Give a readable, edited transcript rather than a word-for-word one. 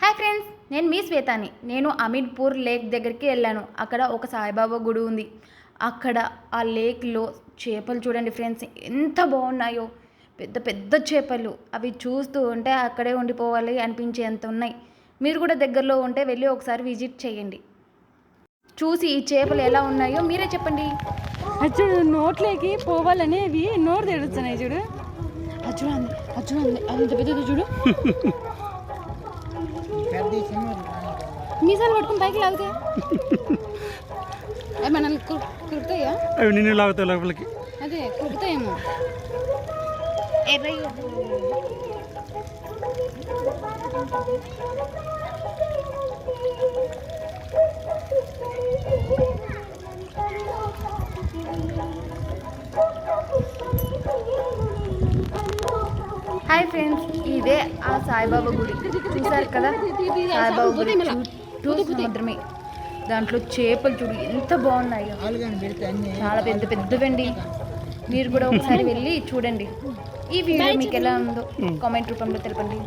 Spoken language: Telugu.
హాయ్ ఫ్రెండ్స్, నేను మీ శ్వేతాని. నేను అమీన్పూర్ లేక్ దగ్గరికి వెళ్ళాను. అక్కడ ఒక సాయిబాబా గుడి ఉంది. అక్కడ ఆ లేక్లో చేపలు చూడండి ఫ్రెండ్స్, ఎంత బాగున్నాయో. పెద్ద పెద్ద చేపలు, అవి చూస్తూ ఉంటే అక్కడే ఉండిపోవాలి అనిపించేంత ఉన్నాయి. మీరు కూడా దగ్గరలో ఉంటే వెళ్ళి ఒకసారి విజిట్ చేయండి. చూసి ఈ చేపలు ఎలా ఉన్నాయో మీరే చెప్పండి. చూడు, నోట్లోకి పోవాలని అవి నోరు తెడుస్తున్నాయి. చూడు చూడండి, అది ఇంత పెద్దది చూడు. మీసాలు పట్టుకుని పైకి లాగితే మనల్ని కురుతాయా? అవి నిన్ను లాగుతాయి లోపలికి. అదే కురుతాయేమో. హాయ్ ఫ్రెండ్స్, ఇదే ఆ సాయిబాబా గుడి. చూసారు కదా, సాయిబాబా గుడి చుట్టూ సముద్రమే. దాంట్లో చేపలు చూడు ఎంత బాగున్నాయో, చాలా పెద్ద పెద్దవండి. మీరు కూడా ఒకసారి వెళ్ళి చూడండి. ఈ వీడియో మీకు ఎలా ఉందో కామెంట్ రూపంలో తెలపండి.